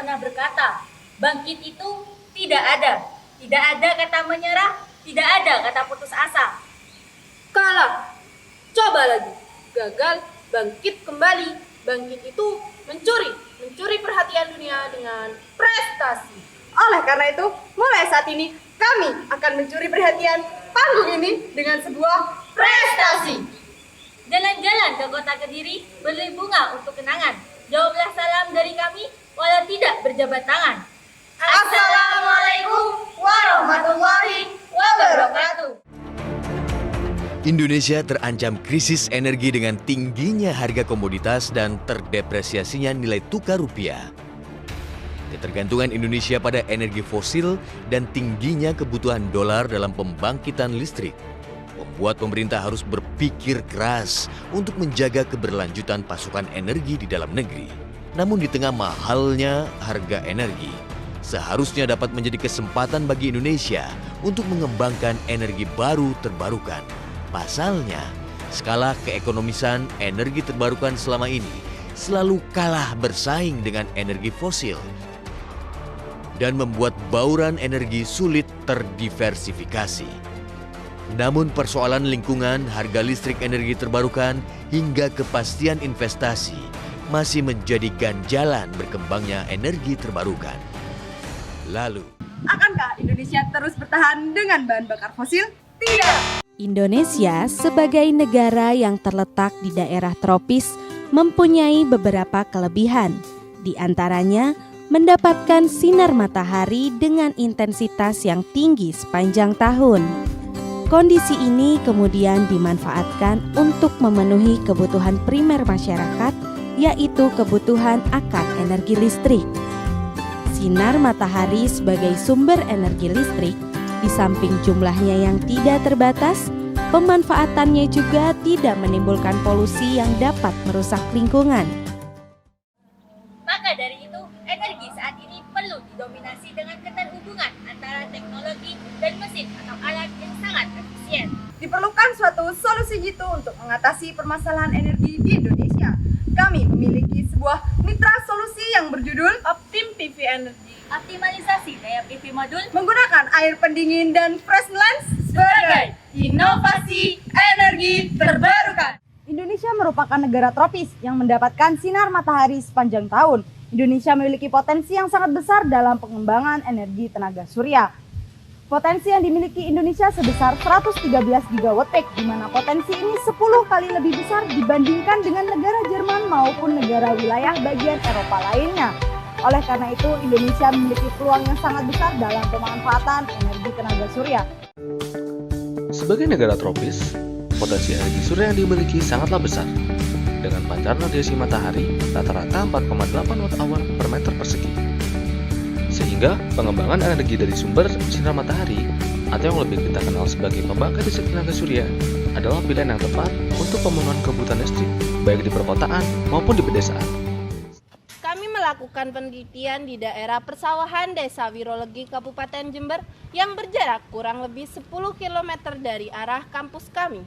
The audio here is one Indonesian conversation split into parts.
pernah berkata, bangkit itu tidak ada. Tidak ada kata menyerah, tidak ada kata putus asa. Kalah, coba lagi. Gagal, bangkit kembali. Bangkit itu mencuri perhatian dunia dengan prestasi. Oleh karena itu, mulai saat ini kami akan mencuri perhatian panggung ini dengan sebuah prestasi. Jalan-jalan ke kota Kediri, beli bunga untuk kenangan. Jawablah salam dari kami, walau tidak berjabat tangan. Assalamualaikum warahmatullahi wabarakatuh. Indonesia terancam krisis energi dengan tingginya harga komoditas dan terdepresiasinya nilai tukar rupiah. Ketergantungan Indonesia pada energi fosil dan tingginya kebutuhan dolar dalam pembangkitan listrik membuat pemerintah harus berpikir keras untuk menjaga keberlanjutan pasokan energi di dalam negeri. Namun di tengah mahalnya harga energi, seharusnya dapat menjadi kesempatan bagi Indonesia untuk mengembangkan energi baru terbarukan. Pasalnya, skala keekonomisan energi terbarukan selama ini selalu kalah bersaing dengan energi fosil dan membuat bauran energi sulit terdiversifikasi. Namun persoalan lingkungan, harga listrik energi terbarukan, hingga kepastian investasi masih menjadi ganjalan berkembangnya energi terbarukan. Lalu, Akankah Indonesia terus bertahan dengan bahan bakar fosil? Tidak! Indonesia sebagai negara yang terletak di daerah tropis mempunyai beberapa kelebihan. Di antaranya, mendapatkan sinar matahari dengan intensitas yang tinggi sepanjang tahun. Kondisi ini kemudian dimanfaatkan untuk memenuhi kebutuhan primer masyarakat, yaitu kebutuhan akan energi listrik. Sinar matahari sebagai sumber energi listrik, di samping jumlahnya yang tidak terbatas, pemanfaatannya juga tidak menimbulkan polusi yang dapat merusak lingkungan. Maka dari itu, energi saat ini perlu didominasi dengan keterhubungan antara teknologi dan mesin atau alat yang sangat efisien. Diperlukan suatu solusi jitu untuk mengatasi permasalahan energi di Indonesia. Kami memiliki sebuah mitra solusi yang berjudul Optim PV Energy. Optimalisasi daya PV modul Menggunakan air pendingin dan Freshlands sebagai inovasi energi terbarukan. Indonesia merupakan negara tropis yang mendapatkan sinar matahari sepanjang tahun. Indonesia memiliki potensi yang sangat besar dalam pengembangan energi tenaga surya. Potensi yang dimiliki Indonesia sebesar 113 gigawatt peak, di mana potensi ini 10 kali lebih besar dibandingkan dengan negara Jerman maupun negara wilayah bagian Eropa lainnya. Oleh karena itu, Indonesia memiliki peluang yang sangat besar dalam pemanfaatan energi tenaga surya. Sebagai negara tropis, potensi energi surya yang dimiliki sangatlah besar. Dengan pancaran radiasi matahari rata-rata 4,8 watt-hour per meter persegi. Sehingga pengembangan energi dari sumber sinar matahari, atau yang lebih kita kenal sebagai pembangkit listrik tenaga surya, adalah pilihan yang tepat untuk pemenuhan kebutuhan listrik baik di perkotaan maupun di pedesaan. Kami melakukan penelitian di daerah persawahan Desa Wirolegi Kabupaten Jember yang berjarak kurang lebih 10 km dari arah kampus kami.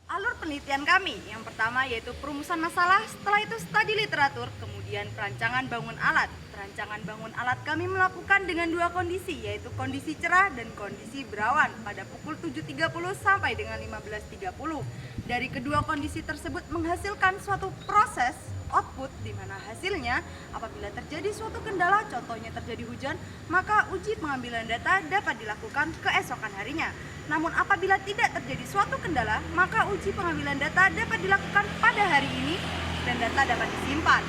Alur penelitian kami yang pertama yaitu perumusan masalah, setelah itu studi literatur, kemudian perancangan bangun alat. Perancangan bangun alat kami melakukan dengan dua kondisi, yaitu kondisi cerah dan kondisi berawan pada pukul 7.30 sampai dengan 15.30. Dari kedua kondisi tersebut menghasilkan suatu proses output di mana hasilnya apabila terjadi suatu kendala, contohnya terjadi hujan, maka uji pengambilan data dapat dilakukan keesokan harinya. Namun apabila tidak terjadi suatu kendala, maka uji pengambilan data dapat dilakukan pada hari ini dan data dapat disimpan.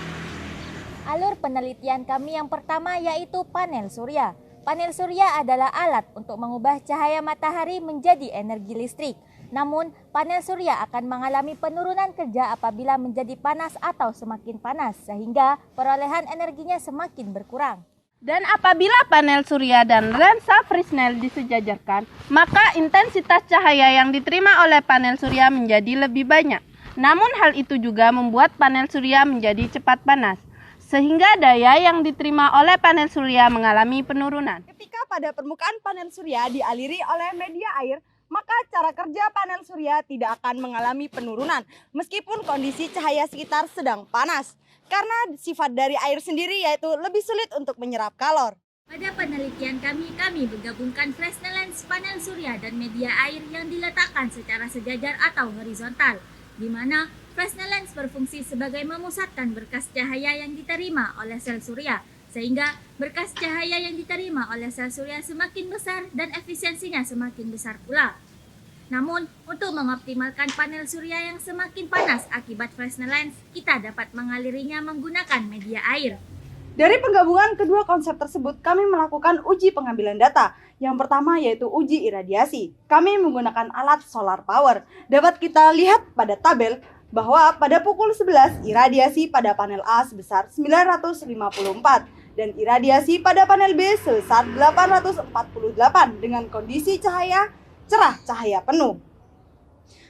Alur penelitian kami yang pertama yaitu panel surya. Panel surya adalah alat untuk mengubah cahaya matahari menjadi energi listrik. Namun, panel surya akan mengalami penurunan kerja apabila menjadi panas atau semakin panas, sehingga perolehan energinya semakin berkurang. Dan apabila panel surya dan lensa Fresnel disejajarkan, maka intensitas cahaya yang diterima oleh panel surya menjadi lebih banyak. Namun hal itu juga membuat panel surya menjadi cepat panas, sehingga daya yang diterima oleh panel surya mengalami penurunan. Ketika pada permukaan panel surya dialiri oleh media air, maka cara kerja panel surya tidak akan mengalami penurunan meskipun kondisi cahaya sekitar sedang panas. Karena sifat dari air sendiri yaitu lebih sulit untuk menyerap kalor. Pada penelitian kami menggabungkan Fresnel lens panel surya dan media air yang diletakkan secara sejajar atau horizontal, di mana Fresnel lens berfungsi sebagai memusatkan berkas cahaya yang diterima oleh sel surya, sehingga berkas cahaya yang diterima oleh sel surya semakin besar dan efisiensinya semakin besar pula. Namun, untuk mengoptimalkan panel surya yang semakin panas akibat Fresnel lens, kita dapat mengalirinya menggunakan media air. Dari penggabungan kedua konsep tersebut, kami melakukan uji pengambilan data. Yang pertama yaitu uji iradiasi. Kami menggunakan alat solar power. Dapat kita lihat pada tabel bahwa pada pukul 11 iradiasi pada panel A sebesar 954 dan iradiasi pada panel B sebesar 848 dengan kondisi cahaya cerah cahaya penuh.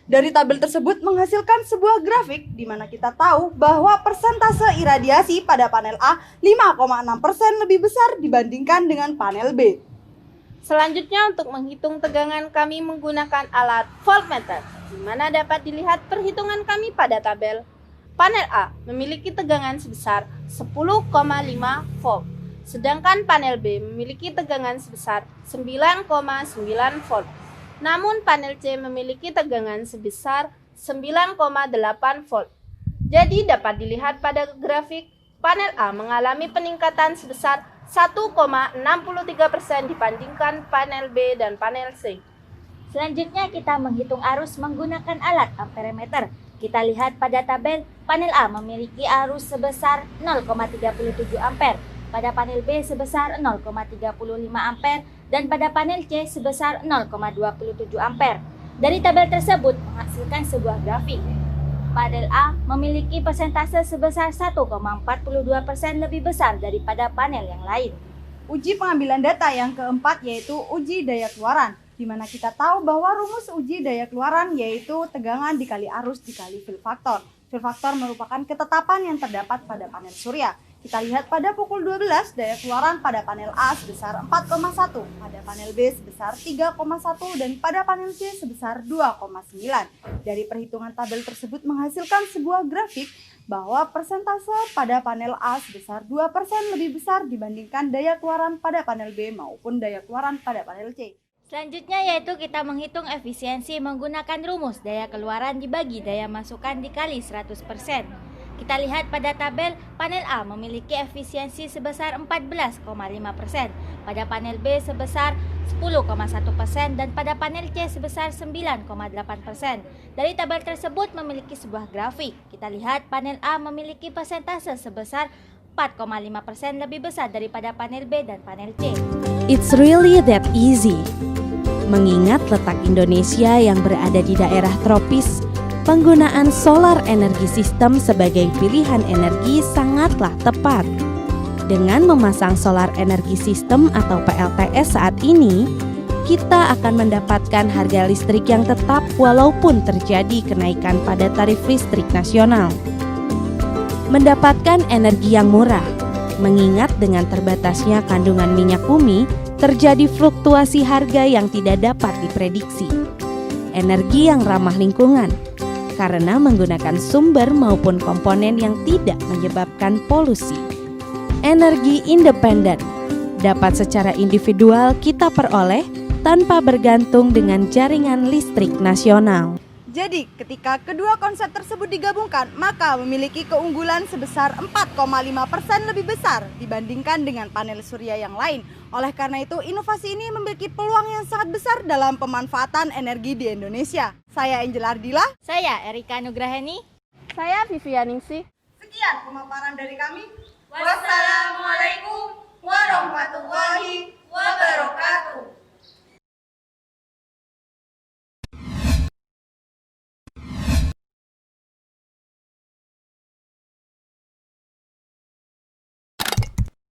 Dari tabel tersebut menghasilkan sebuah grafik di mana kita tahu bahwa persentase iradiasi pada panel A 5,6% lebih besar dibandingkan dengan panel B. Selanjutnya untuk menghitung tegangan kami menggunakan alat voltmeter, di mana dapat dilihat perhitungan kami pada tabel. Panel A memiliki tegangan sebesar 10,5 volt, sedangkan panel B memiliki tegangan sebesar 9,9 volt. Namun panel C memiliki tegangan sebesar 9,8 volt. Jadi dapat dilihat pada grafik, panel A mengalami peningkatan sebesar 1,63% dibandingkan panel B dan panel C. Selanjutnya kita menghitung arus menggunakan alat amperemeter. Kita lihat pada tabel, panel A memiliki arus sebesar 0,37 ampere, pada panel B sebesar 0,35 ampere, dan pada panel C sebesar 0,27 ampere. Dari tabel tersebut menghasilkan sebuah grafik. Panel A memiliki persentase sebesar 1,42% lebih besar daripada panel yang lain. Uji pengambilan data yang keempat yaitu uji daya keluaran, di mana kita tahu bahwa rumus uji daya keluaran yaitu tegangan dikali arus dikali fill factor. Fill factor merupakan ketetapan yang terdapat pada panel surya. Kita lihat pada pukul 12 daya keluaran pada panel A sebesar 4,1, pada panel B sebesar 3,1, dan pada panel C sebesar 2,9. Dari perhitungan tabel tersebut menghasilkan sebuah grafik bahwa persentase pada panel A sebesar 2% lebih besar dibandingkan daya keluaran pada panel B maupun daya keluaran pada panel C. Selanjutnya yaitu kita menghitung efisiensi menggunakan rumus daya keluaran dibagi daya masukan dikali 100%. Kita lihat pada tabel, panel A memiliki efisiensi sebesar 14,5%, pada panel B sebesar 10,1%, dan pada panel C sebesar 9,8%. Dari tabel tersebut memiliki sebuah grafik. Kita lihat panel A memiliki persentase sebesar 4,5% lebih besar daripada panel B dan panel C. It's really that easy. Mengingat letak Indonesia yang berada di daerah tropis, penggunaan solar energi sistem sebagai pilihan energi sangatlah tepat. Dengan memasang solar energi sistem atau PLTS saat ini, kita akan mendapatkan harga listrik yang tetap walaupun terjadi kenaikan pada tarif listrik nasional. Mendapatkan energi yang murah, mengingat dengan terbatasnya kandungan minyak bumi, terjadi fluktuasi harga yang tidak dapat diprediksi. Energi yang ramah lingkungan, karena menggunakan sumber maupun komponen yang tidak menyebabkan polusi. Energi independen, dapat secara individual kita peroleh tanpa bergantung dengan jaringan listrik nasional. Jadi, ketika kedua konsep tersebut digabungkan, maka memiliki keunggulan sebesar 4,5% lebih besar dibandingkan dengan panel surya yang lain. Oleh karena itu, inovasi ini memiliki peluang yang sangat besar dalam pemanfaatan energi di Indonesia. Saya Angel Ardila. Saya Erika Nugraheni. Saya Vivianingsih. Sekian pemaparan dari kami. Wassalamualaikum.